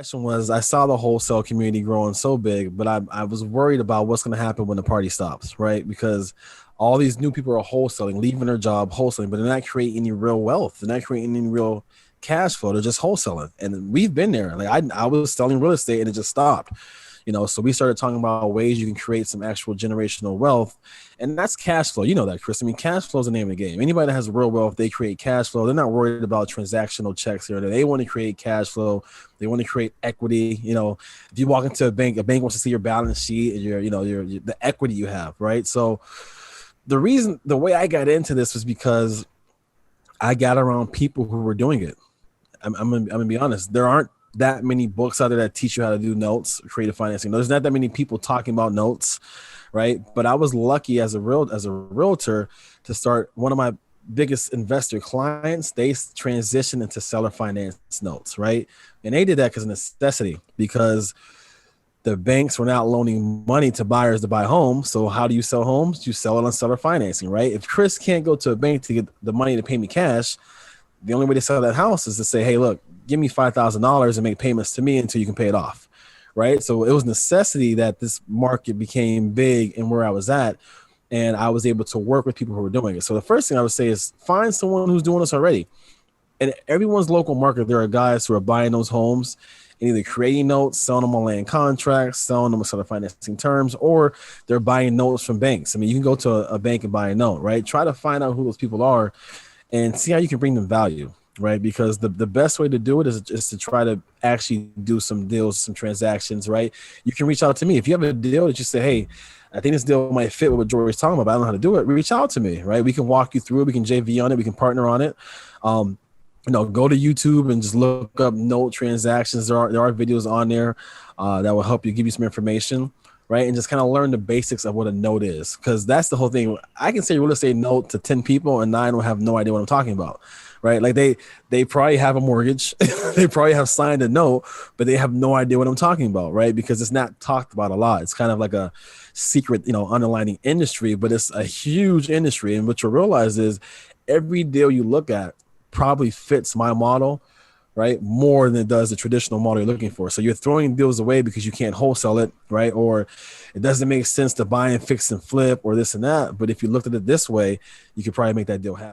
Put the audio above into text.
Question was, I saw the wholesale community growing so big, but I was worried about what's going to happen when the party stops, right? Because all these new people are wholesaling, leaving their job wholesaling, but they're not creating any real wealth. They're not creating any real cash flow. They're just wholesaling. And we've been there. Like I was selling real estate and it just stopped. So we started talking about ways you can create some actual generational wealth, and that's cash flow. You know that, Chris. I mean, cash flow is the name of the game. Anybody that has real wealth, they create cash flow. They're not worried about transactional checks here. They want to create cash flow. They want to create equity. If you walk into a bank wants to see your balance sheet and your the equity you have, right? So the way I got into this was because I got around people who were doing it. I'm gonna be honest. There aren't that many books out there that teach you how to do notes, creative financing. There's not that many people talking about notes, right? But I was lucky as a realtor to start one of my biggest investor clients. They transitioned into seller finance notes, right? And they did that because of necessity, because the banks were not loaning money to buyers to buy homes. So how do you sell homes? You sell it on seller financing, right? If Chris can't go to a bank to get the money to pay me cash, the only way to sell that house is to say, hey, look, give me $5,000 and make payments to me until you can pay it off, right? So it was necessity that this market became big and where I was at, and I was able to work with people who were doing it. So the first thing I would say is find someone who's doing this already. In everyone's local market, there are guys who are buying those homes and either creating notes, selling them on land contracts, selling them with seller financing terms, or they're buying notes from banks. I mean, you can go to a bank and buy a note, right? Try to find out who those people are and see how you can bring them value, right? Because the best way to do it is to try to actually do some deals, some transactions, right? You can reach out to me. If you have a deal that you say, hey, I think this deal might fit with what Jorie's talking about, but I don't know how to do it, reach out to me, right? We can walk you through it. We can JV on it. We can partner on it. Go to YouTube and just look up note transactions. There are videos on there that will help you, give you some information, right? And just kind of learn the basics of what a note is, because that's the whole thing. I can say real estate note to 10 people and 9 will have no idea what I'm talking about, right? Like they probably have a mortgage, they probably have signed a note, but they have no idea what I'm talking about, right? Because it's not talked about a lot. It's kind of like a secret, underlining industry, but it's a huge industry. And what you realize is every deal you look at probably fits my model, right, more than it does the traditional model you're looking for. So you're throwing deals away because you can't wholesale it, right? Or it doesn't make sense to buy and fix and flip or this and that. But if you looked at it this way, you could probably make that deal happen.